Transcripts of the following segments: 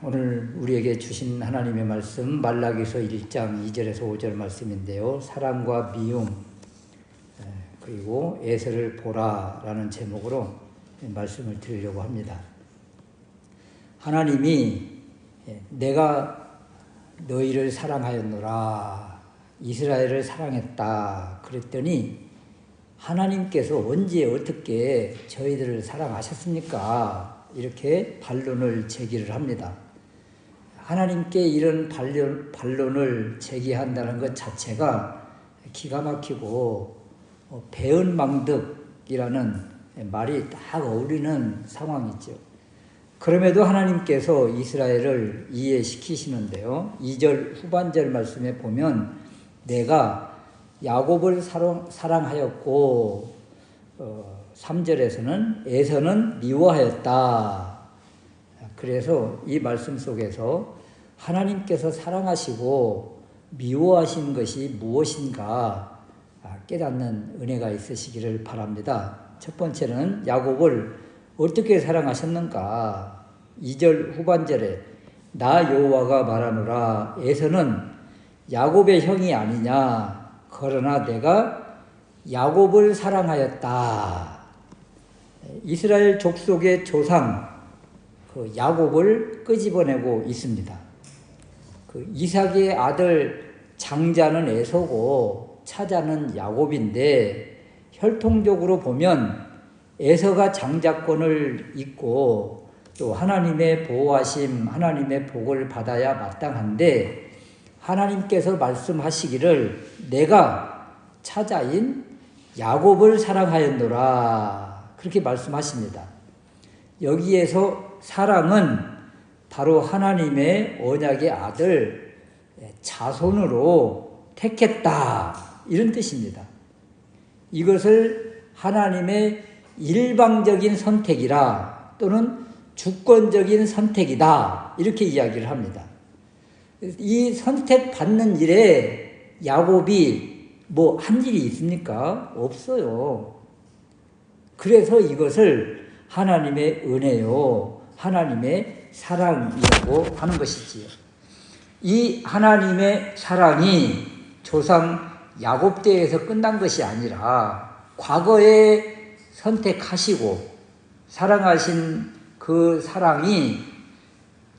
오늘 우리에게 주신 하나님의 말씀 말라기서 1장 2절에서 5절 말씀인데요. 사랑과 미움 그리고 에서를 보라라는 제목으로 말씀을 드리려고 합니다. 하나님이 내가 너희를 사랑하였노라, 이스라엘을 사랑했다 그랬더니 하나님께서 언제 어떻게 저희들을 사랑하셨습니까? 이렇게 반론을 제기를 합니다. 하나님께 이런 반론을 제기한다는 것 자체가 기가 막히고 배은망덕이라는 말이 딱 어울리는 상황이죠. 그럼에도 하나님께서 이스라엘을 이해시키시는데요. 2절 후반절 말씀에 보면 내가 야곱을 사랑하였고 3절에서는 에서는 미워하였다. 그래서 이 말씀 속에서 하나님께서 사랑하시고 미워하신 것이 무엇인가 깨닫는 은혜가 있으시기를 바랍니다. 첫 번째는 야곱을 어떻게 사랑하셨는가? 2절 후반절에 나 여호와가 말하노라, 에서는 야곱의 형이 아니냐, 그러나 내가 야곱을 사랑하였다. 이스라엘 족속의 조상 그 야곱을 끄집어내고 있습니다. 그 이삭의 아들 장자는 에서고 차자는 야곱인데 혈통적으로 보면 에서가 장자권을 잇고 또 하나님의 보호하심, 하나님의 복을 받아야 마땅한데 하나님께서 말씀하시기를 내가 차자인 야곱을 사랑하였노라 그렇게 말씀하십니다. 여기에서 사랑은 바로 하나님의 언약의 아들 자손으로 택했다 이런 뜻입니다. 이것을 하나님의 일방적인 선택이라 또는 주권적인 선택이다 이렇게 이야기를 합니다. 이 선택받는 일에 야곱이 뭐 한 일이 있습니까? 없어요. 그래서 이것을 하나님의 은혜요, 하나님의 사랑이라고 하는 것이지요. 이 하나님의 사랑이 조상 야곱 때에서 끝난 것이 아니라 과거에 선택하시고 사랑하신 그 사랑이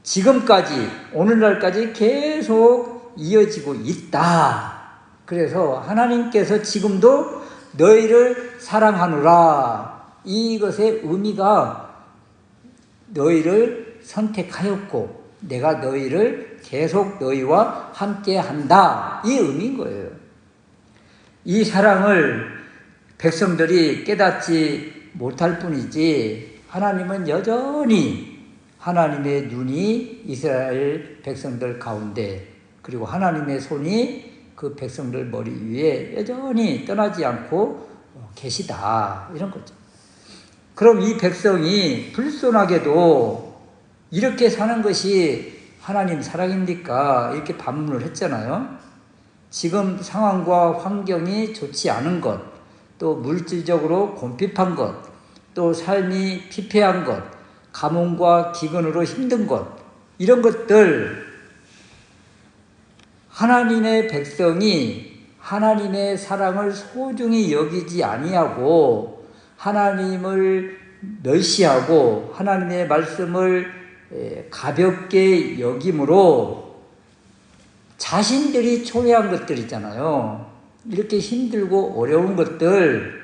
지금까지 오늘날까지 계속 이어지고 있다. 그래서 하나님께서 지금도 너희를 사랑하노라. 이것의 의미가 너희를 선택하였고 내가 너희를 계속 너희와 함께 한다. 이 의미인 거예요. 이 사랑을 백성들이 깨닫지 못할 뿐이지 하나님은 여전히 하나님의 눈이 이스라엘 백성들 가운데 그리고 하나님의 손이 그 백성들 머리 위에 여전히 떠나지 않고 계시다. 이런 거죠. 그럼 이 백성이 불손하게도 이렇게 사는 것이 하나님 사랑입니까? 이렇게 반문을 했잖아요. 지금 상황과 환경이 좋지 않은 것, 또 물질적으로 곤핍한 것, 또 삶이 피폐한 것, 가뭄과 기근으로 힘든 것, 이런 것들 하나님의 백성이 하나님의 사랑을 소중히 여기지 아니하고 하나님을 멸시하고 하나님의 말씀을 가볍게 여김으로 자신들이 초래한 것들이잖아요. 이렇게 힘들고 어려운 것들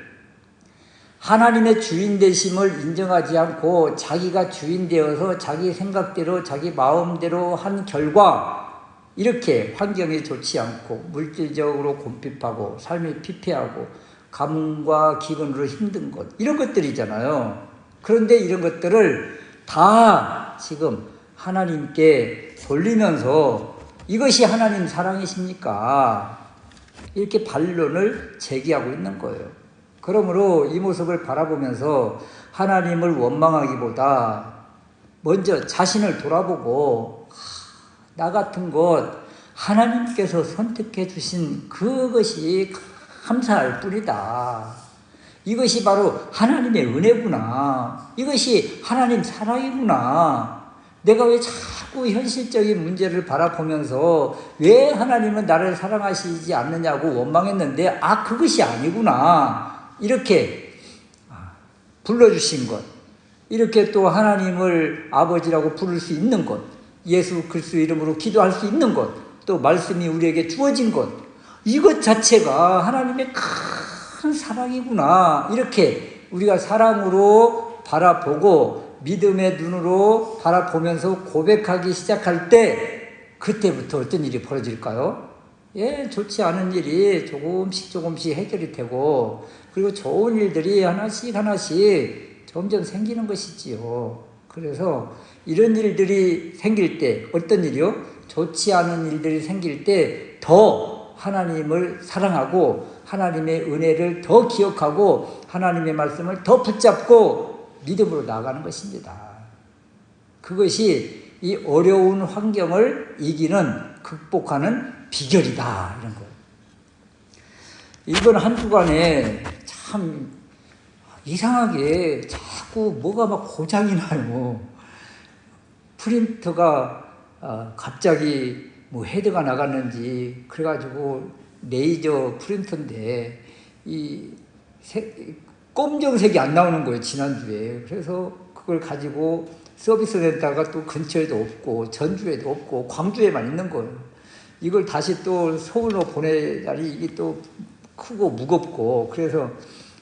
하나님의 주인 되심을 인정하지 않고 자기가 주인 되어서 자기 생각대로 자기 마음대로 한 결과 이렇게 환경이 좋지 않고 물질적으로 곤핍하고 삶이 피폐하고 가뭄과 기근으로 힘든 것 이런 것들이잖아요. 그런데 이런 것들을 다 지금 하나님께 돌리면서 이것이 하나님 사랑이십니까? 이렇게 반론을 제기하고 있는 거예요. 그러므로 이 모습을 바라보면서 하나님을 원망하기보다 먼저 자신을 돌아보고 나 같은 것 하나님께서 선택해 주신 그것이 감사할 뿐이다. 이것이 바로 하나님의 은혜구나. 이것이 하나님 사랑이구나. 내가 왜 자꾸 자꾸 현실적인 문제를 바라보면서 왜 하나님은 나를 사랑하시지 않느냐고 원망했는데, 그것이 아니구나, 이렇게 불러주신 것, 이렇게 또 하나님을 아버지라고 부를 수 있는 것, 예수 그리스도 이름으로 기도할 수 있는 것, 또 말씀이 우리에게 주어진 것, 이것 자체가 하나님의 큰 사랑이구나, 이렇게 우리가 사랑으로 바라보고 믿음의 눈으로 바라보면서 고백하기 시작할 때, 그때부터 어떤 일이 벌어질까요? 좋지 않은 일이 조금씩 해결이 되고, 그리고 좋은 일들이 하나씩 점점 생기는 것이지요. 그래서 이런 일들이 생길 때, 어떤 일이요? 좋지 않은 일들이 생길 때 더 하나님을 사랑하고 하나님의 은혜를 더 기억하고 하나님의 말씀을 더 붙잡고 믿음으로 나아가는 것입니다. 그것이 이 어려운 환경을 극복하는 비결이다, 이런 거예요. 이번 한 주간에 참 이상하게 자꾸 뭐가 막 고장이 나요. 프린터가 갑자기 헤드가 나갔는지, 그래가지고 레이저 프린터인데 검정색이 안 나오는 거예요, 지난주에. 그래서 그걸 가지고 서비스 센터가 또 근처에도 없고 전주에도 없고 광주에만 있는 거예요. 이걸 다시 또 서울로 보내자니 이게 또 크고 무겁고, 그래서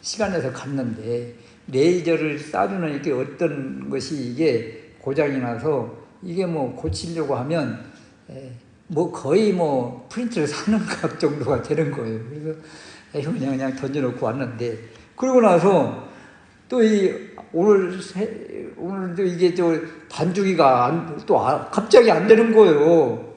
시간 내서 갔는데 레이저를 쏴주는 이게 어떤 것이 이게 고장이 나서 이게 고치려고 하면 거의 프린트를 사는 값 정도가 되는 거예요. 그래서 그냥 던져놓고 왔는데, 그러고 나서 또 오늘도 이게 반죽이가 갑자기 안 되는 거예요.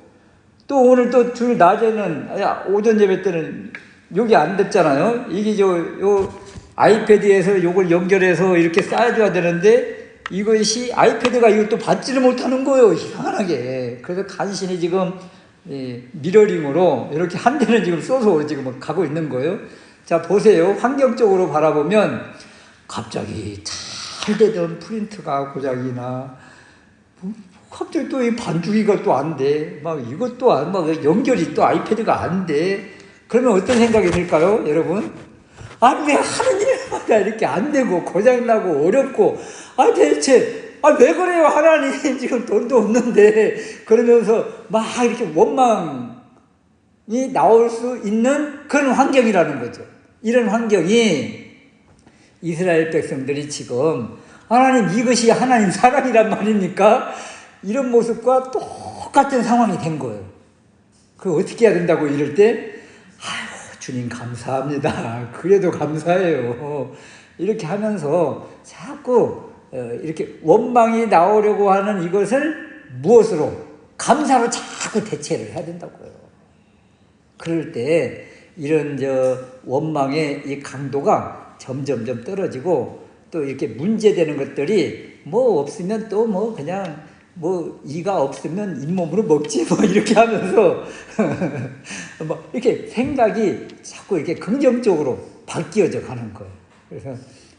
또 오늘 또 주일 낮에는, 오전 예배 때는 여기 안 됐잖아요. 이게 요 아이패드에서 요걸 연결해서 이렇게 쌓아줘야 되는데, 이것이 아이패드가 이걸 또 받지를 못하는 거예요, 희한하게. 그래서 간신히 지금 미러링으로 이렇게 한 대는 지금 써서 지금 가고 있는 거예요. 자, 보세요. 환경적으로 바라보면 갑자기 잘 되던 프린트가 고장이나, 갑자기 또 이 반죽이가 또 안 돼. 이것도 연결이 또 아이패드가 안 돼. 그러면 어떤 생각이 들까요, 여러분? 왜 하는 일마다 이렇게 안 되고 고장나고 어렵고, 대체 왜 그래요, 하나님? 지금 돈도 없는데. 그러면서 막 이렇게 원망이 나올 수 있는 그런 환경이라는 거죠. 이런 환경이 이스라엘 백성들이 지금, 하나님 이것이 하나님 사랑이란 말입니까? 이런 모습과 똑같은 상황이 된 거예요. 그걸 어떻게 해야 된다고 이럴 때, 주님 감사합니다. 그래도 감사해요. 이렇게 하면서 자꾸 이렇게 원망이 나오려고 하는 이것을 무엇으로? 감사로 자꾸 대체를 해야 된다고요. 그럴 때 이런 원망의 이 강도가 점점점 떨어지고, 또 이렇게 문제되는 것들이 없으면 또 그냥 이가 없으면 잇몸으로 먹지 이렇게 하면서 이렇게 생각이 자꾸 이렇게 긍정적으로 바뀌어져 가는 거예요. 그래서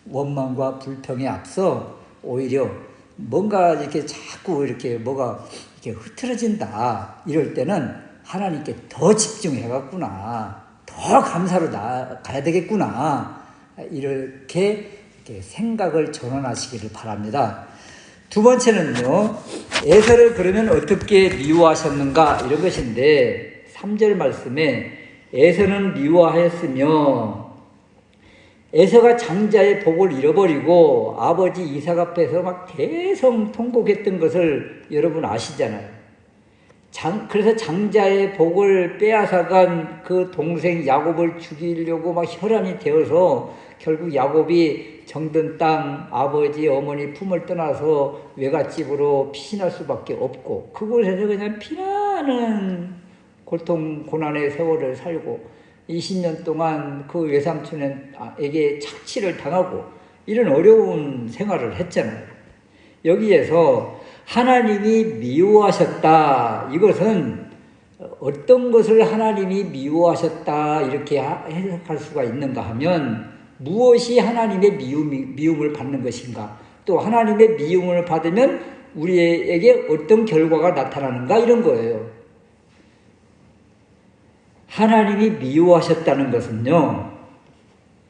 원망과 불평에 앞서 오히려 뭔가 이렇게 자꾸 이렇게 뭐가 이렇게 흐트러진다, 이럴 때는 하나님께 더 집중해갔구나, 더 감사로 나가야 되겠구나, 이렇게 생각을 전환하시기를 바랍니다. 두 번째는요, 에서를 그러면 어떻게 미워하셨는가, 이런 것인데, 3절 말씀에 에서는 미워하였으며, 에서가 장자의 복을 잃어버리고 아버지 이삭 앞에서 막 계속 통곡했던 것을 여러분 아시잖아요. 그래서 장자의 복을 빼앗아간 그 동생 야곱을 죽이려고 막 혈안이 되어서 결국 야곱이 정든 땅 아버지 어머니 품을 떠나서 외갓집으로 피신할 수밖에 없고, 그곳에서 그냥 피나는 고통 고난의 세월을 살고 20년 동안 그 외삼촌에게 착취를 당하고 이런 어려운 생활을 했잖아요. 여기에서 하나님이 미워하셨다, 이것은 어떤 것을 하나님이 미워하셨다 이렇게 해석할 수가 있는가 하면, 무엇이 하나님의 미움을 받는 것인가, 또 하나님의 미움을 받으면 우리에게 어떤 결과가 나타나는가 이런 거예요. 하나님이 미워하셨다는 것은요,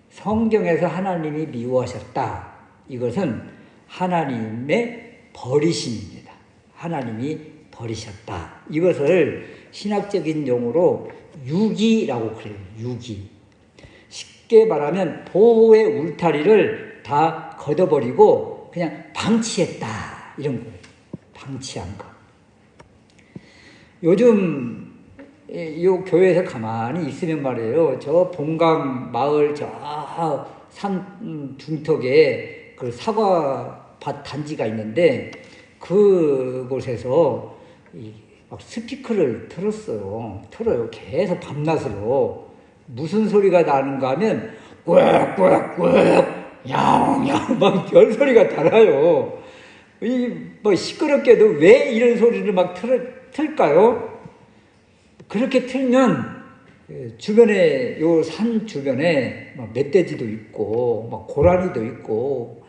성경에서 하나님이 미워하셨다. 이것은 하나님의 버리심입니다. 하나님이 버리셨다. 이것을 신학적인 용어로 유기라고 그래요. 유기. 쉽게 말하면 보호의 울타리를 다 걷어버리고 그냥 방치했다. 이런 거예요. 방치한 거. 요즘 이 교회에서 가만히 있으면 말이에요. 저 본강 마을 저 산 중턱에 그 사과밭 단지가 있는데 그곳에서 막 스피커를 틀어요. 계속 밤낮으로. 무슨 소리가 나는가 하면 꽥꽥꽥 야옹야옹 막 별소리가 달아요. 뭐 시끄럽게도 왜 이런 소리를 막 틀까요? 그렇게 틀면 주변에 요 산 주변에 막 멧돼지도 있고 막 고라니도 있고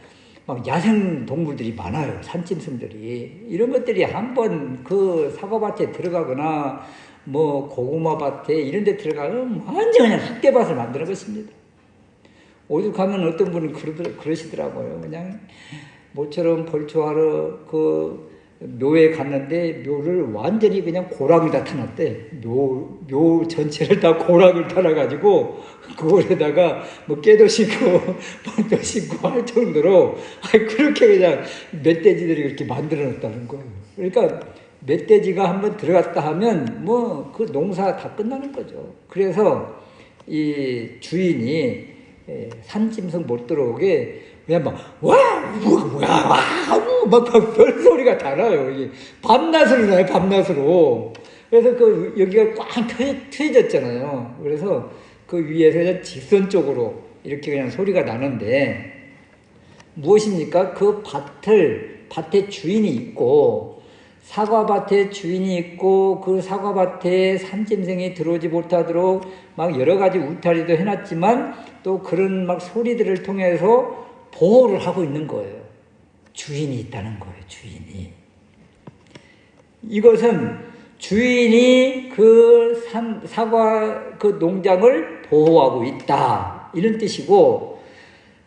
막 야생 동물들이 많아요. 산짐승들이. 이런 것들이 한번 그 사과밭에 들어가거나 뭐 고구마 밭에 이런 데 들어가면 완전 그냥 흙대밭을 만드는 것입니다. 오죽하면 어떤 분은 그러시더라고요. 그냥 모처럼 벌초하러 그 묘에 갔는데 묘를 완전히 그냥 고랑을 다 타놨대. 묘 전체를 다 고랑을 타놔가지고 그걸에다가 뭐 깨도 심고 벌도 심고 할 정도로 그렇게 그냥 멧돼지들이 그렇게 만들어 놨다는 거예요. 그러니까 멧돼지가 한번 들어갔다 하면 뭐 그 농사 다 끝나는 거죠. 그래서 이 주인이 산짐승 못 들어오게 그냥 막 별소리가 다 나요. 이게 밤낮으로 나요, 밤낮으로. 그래서 그 여기가 꽉 트여졌잖아요. 그래서 그 위에서 그냥 직선적으로 이렇게 그냥 소리가 나는데 무엇입니까? 그 밭에 주인이 있고 사과밭에 주인이 있고 그 사과밭에 산짐승이 들어오지 못하도록 막 여러 가지 울타리도 해놨지만 또 그런 막 소리들을 통해서 보호를 하고 있는 거예요. 주인이 있다는 거예요. 주인이. 이것은 주인이 그 사과 그 농장을 보호하고 있다. 이런 뜻이고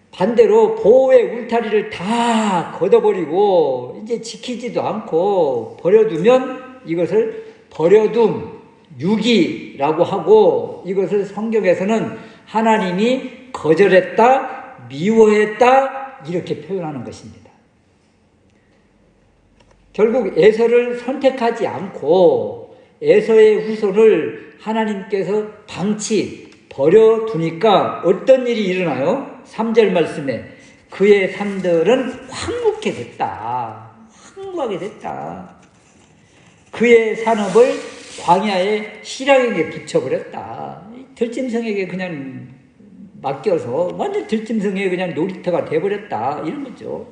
반대로 보호의 울타리를 다 걷어버리고 이제 지키지도 않고 버려두면 이것을 버려둠, 유기라고 하고 이것을 성경에서는 하나님이 거절했다, 미워했다 이렇게 표현하는 것입니다. 결국 에서를 선택하지 않고 에서의 후손을 하나님께서 버려두니까 어떤 일이 일어나요? 3절 말씀에 그의 삶들은 황무하게 됐다. 황무하게 됐다. 그의 산업을 광야의 실향에게 붙여버렸다. 들짐승에게 그냥 맡겨서 완전 들짐승의 그냥 놀이터가 돼버렸다. 이런 거죠.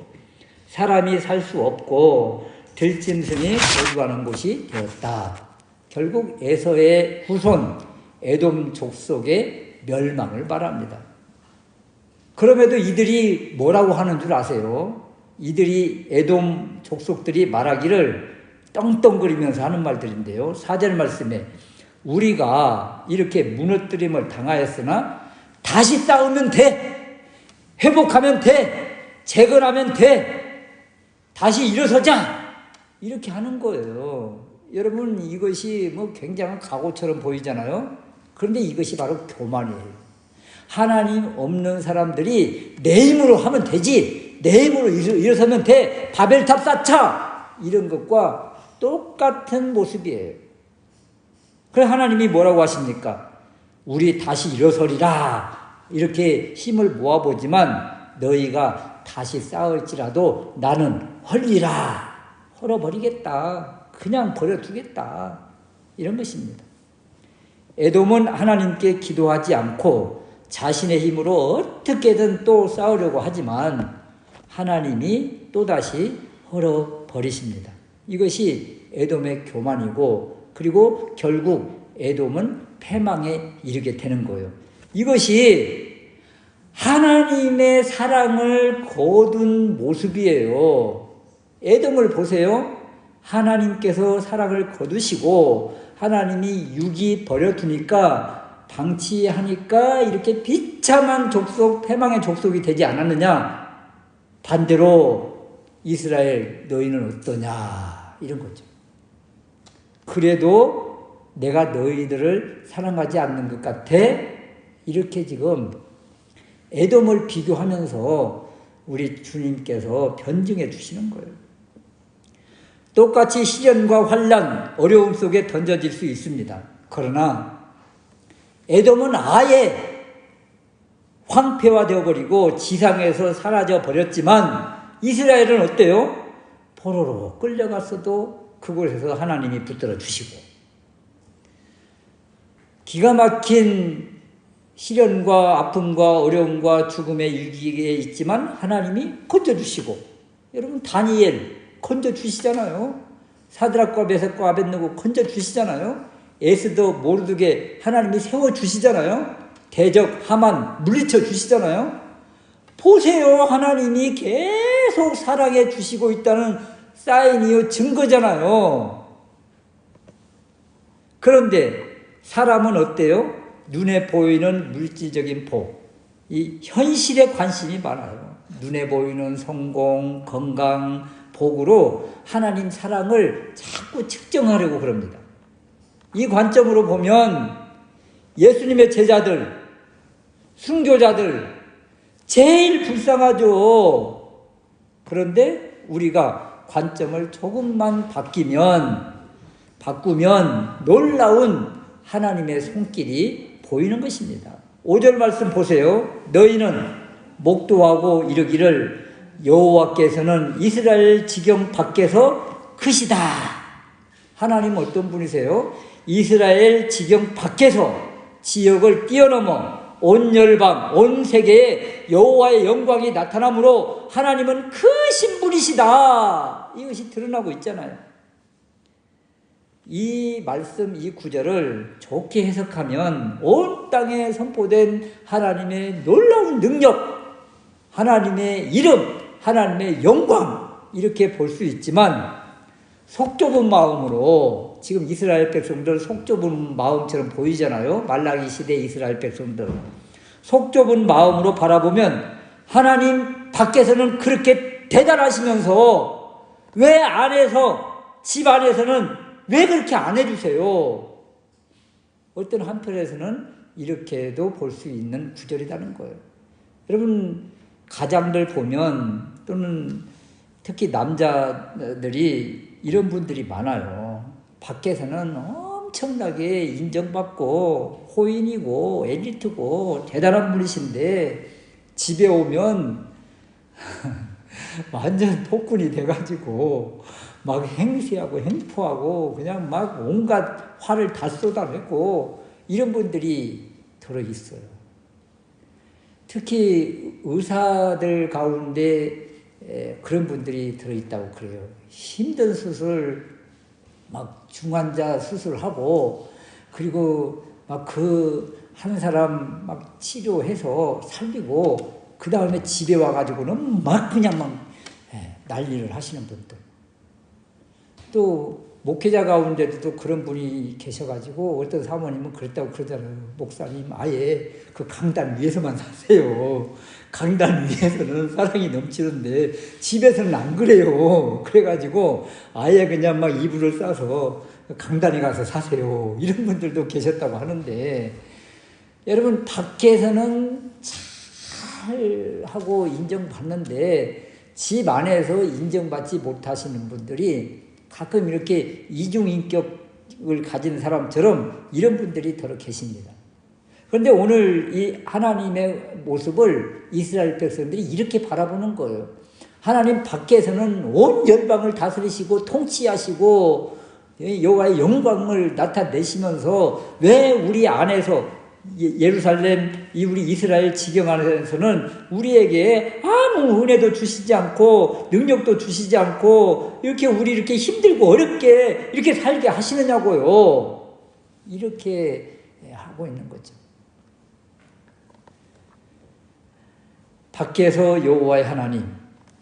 사람이 살 수 없고 들짐승이 거주하는 곳이 되었다. 결국 에서의 후손 에돔 족속의 멸망을 말합니다. 그럼에도 이들이 뭐라고 하는 줄 아세요? 이들이 에돔 족속들이 말하기를 떵떵거리면서 하는 말들인데요. 4절 말씀에 우리가 이렇게 무너뜨림을 당하였으나 다시 싸우면 돼. 회복하면 돼. 재건하면 돼. 다시 일어서자. 이렇게 하는 거예요. 여러분 이것이 뭐 굉장한 각오처럼 보이잖아요. 그런데 이것이 바로 교만이에요. 하나님 없는 사람들이 내 힘으로 하면 되지. 내 힘으로 일어서면 돼. 바벨탑 쌓자. 이런 것과 똑같은 모습이에요. 그래서 하나님이 뭐라고 하십니까? 우리 다시 일어서리라. 이렇게 힘을 모아보지만 너희가 다시 싸울지라도 나는 헐리라. 헐어버리겠다. 그냥 버려두겠다. 이런 것입니다. 에돔은 하나님께 기도하지 않고 자신의 힘으로 어떻게든 또 싸우려고 하지만 하나님이 또다시 헐어버리십니다. 이것이 에돔의 교만이고 그리고 결국 에돔은 패망에 이르게 되는 거예요. 이것이 하나님의 사랑을 거둔 모습이에요. 에돔을 보세요. 하나님께서 사랑을 거두시고 하나님이 육이 버려두니까 방치하니까 이렇게 비참한 족속, 패망의 족속이 되지 않았느냐. 반대로 이스라엘 너희는 어떠냐 이런 거죠. 그래도 내가 너희들을 사랑하지 않는 것 같아. 이렇게 지금 에돔을 비교하면서 우리 주님께서 변증해 주시는 거예요. 똑같이 시련과 환난, 어려움 속에 던져질 수 있습니다. 그러나 에돔은 아예 황폐화되어버리고 지상에서 사라져 버렸지만 이스라엘은 어때요? 포로로 끌려갔어도 그곳에서 하나님이 붙들어 주시고 기가 막힌 시련과 아픔과 어려움과 죽음의 위기에 있지만 하나님이 건져주시고, 여러분 다니엘 건져주시잖아요. 사드락과 메삭과 아벳느고 건져주시잖아요. 에스더 모르드게 하나님이 세워주시잖아요. 대적 하만 물리쳐 주시잖아요. 보세요. 하나님이 계속 사랑해 주시고 있다는 사인이요, 증거잖아요. 그런데 사람은 어때요? 눈에 보이는 물질적인 복, 이 현실에 관심이 많아요. 눈에 보이는 성공, 건강, 복으로 하나님 사랑을 자꾸 측정하려고 그럽니다. 이 관점으로 보면 예수님의 제자들, 순교자들 제일 불쌍하죠. 그런데 우리가 관점을 조금만 바꾸면 놀라운 하나님의 손길이 보이는 것입니다. 5절 말씀 보세요. 너희는 목도하고 이르기를 여호와께서는 이스라엘 지경 밖에서 크시다. 하나님 어떤 분이세요? 이스라엘 지경 밖에서 지역을 뛰어넘어 온 열방, 온 세계에 여호와의 영광이 나타나므로 하나님은 크신 분이시다. 이것이 드러나고 있잖아요. 이 말씀, 이 구절을 좋게 해석하면 온 땅에 선포된 하나님의 놀라운 능력, 하나님의 이름, 하나님의 영광 이렇게 볼 수 있지만 속 좁은 마음으로, 지금 이스라엘 백성들 속 좁은 마음처럼 보이잖아요. 말라기 시대 이스라엘 백성들 속 좁은 마음으로 바라보면 하나님 밖에서는 그렇게 대단하시면서 왜 안에서, 집 안에서는 왜 그렇게 안 해주세요? 어떤 한편에서는 이렇게도 볼 수 있는 구절이라는 거예요. 여러분 가장들 보면, 또는 특히 남자들이 이런 분들이 많아요. 밖에서는 엄청나게 인정받고 호인이고 엘리트고 대단한 분이신데 집에 오면 완전 폭군이 돼가지고 막 행세하고 행포하고 그냥 막 온갖 화를 다 쏟아내고 이런 분들이 들어있어요. 특히 의사들 가운데 그런 분들이 들어있다고 그래요. 힘든 수술, 막 중환자 수술하고, 그리고 막 그 한 사람 막 치료해서 살리고, 그 다음에 집에 와가지고는 막 그냥 막 난리를 하시는 분들. 또 목회자 가운데도 또 그런 분이 계셔가지고 어떤 사모님은 그랬다고 그러잖아요. 목사님 아예 그 강단 위에서만 사세요. 강단 위에서는 사랑이 넘치는데 집에서는 안 그래요. 그래가지고 아예 그냥 막 이불을 싸서 강단에 가서 사세요. 이런 분들도 계셨다고 하는데, 여러분 밖에서는 잘 하고 인정받는데 집 안에서 인정받지 못하시는 분들이 가끔 이렇게 이중인격을 가진 사람처럼 이런 분들이 더러 계십니다. 그런데 오늘 이 하나님의 모습을 이스라엘 백성들이 이렇게 바라보는 거예요. 하나님 밖에서는 온 열방을 다스리시고 통치하시고 여호와의 영광을 나타내시면서 왜 우리 안에서, 예루살렘, 우리 이스라엘 지경 안에서는 우리에게 아무 은혜도 주시지 않고 능력도 주시지 않고 우리 이렇게 힘들고 어렵게 이렇게 살게 하시느냐고요. 이렇게 하고 있는 거죠. 밖에서 여호와의 하나님,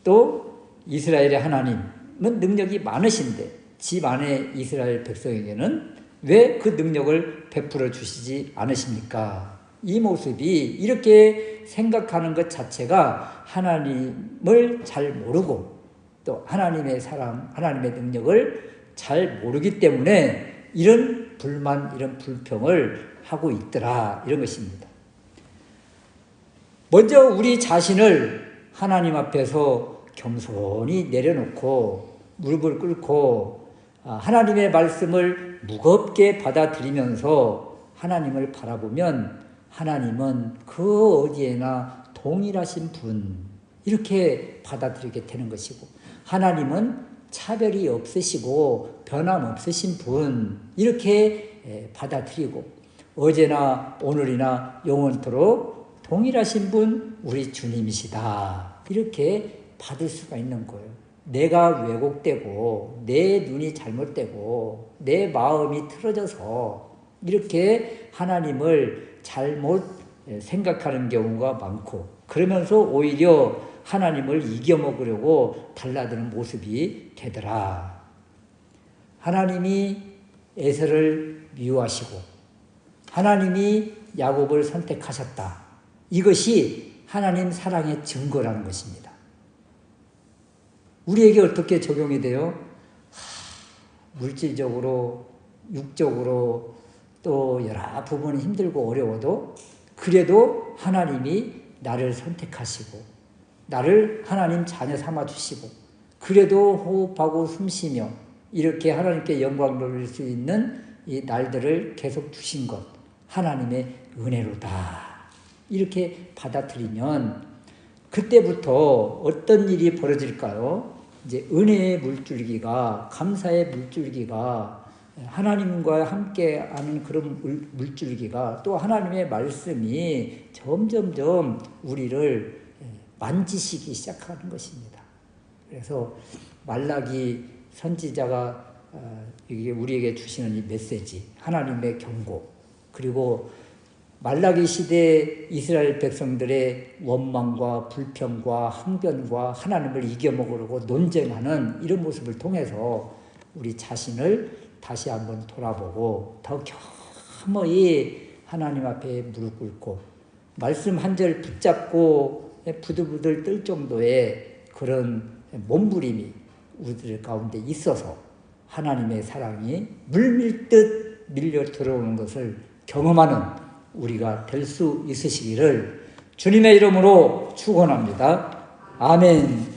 또 이스라엘의 하나님, 능력이 많으신데 집 안에 이스라엘 백성에게는 왜 그 능력을 베풀어 주시지 않으십니까? 이 모습이 이렇게 생각하는 것 자체가 하나님을 잘 모르고 또 하나님의 사랑, 하나님의 능력을 잘 모르기 때문에 이런 불만, 이런 불평을 하고 있더라, 이런 것입니다. 먼저 우리 자신을 하나님 앞에서 겸손히 내려놓고 무릎을 꿇고 하나님의 말씀을 무겁게 받아들이면서 하나님을 바라보면 하나님은 그 어디에나 동일하신 분, 이렇게 받아들이게 되는 것이고, 하나님은 차별이 없으시고 변함없으신 분, 이렇게 받아들이고, 어제나 오늘이나 영원토록 동일하신 분 우리 주님이시다, 이렇게 받을 수가 있는 거예요. 내가 왜곡되고 내 눈이 잘못되고 내 마음이 틀어져서 이렇게 하나님을 잘못 생각하는 경우가 많고, 그러면서 오히려 하나님을 이겨먹으려고 달라드는 모습이 되더라. 하나님이 에서를 미워하시고 하나님이 야곱을 선택하셨다. 이것이 하나님 사랑의 증거라는 것입니다. 우리에게 어떻게 적용이 돼요? 물질적으로, 육적으로 또 여러 부분이 힘들고 어려워도 그래도 하나님이 나를 선택하시고 나를 하나님 자녀 삼아주시고 그래도 호흡하고 숨쉬며 이렇게 하나님께 영광 돌릴 수 있는 이 날들을 계속 주신 것, 하나님의 은혜로다, 이렇게 받아들이면 그때부터 어떤 일이 벌어질까요? 이제 은혜의 물줄기가, 감사의 물줄기가, 하나님과 함께하는 그런 물줄기가, 또 하나님의 말씀이 점점점 우리를 만지시기 시작하는 것입니다. 그래서 말라기 선지자가 이게 우리에게 주시는 이 메시지, 하나님의 경고, 그리고 말라기 시대 이스라엘 백성들의 원망과 불평과 항변과 하나님을 이겨먹으려고 논쟁하는 이런 모습을 통해서 우리 자신을 다시 한번 돌아보고 더 겸허히 하나님 앞에 무릎 꿇고 말씀 한 절 붙잡고 부들부들 떨 정도의 그런 몸부림이 우리들 가운데 있어서 하나님의 사랑이 물밀듯 밀려 들어오는 것을 경험하는 우리가 될 수 있으시기를 주님의 이름으로 축원합니다. 아멘.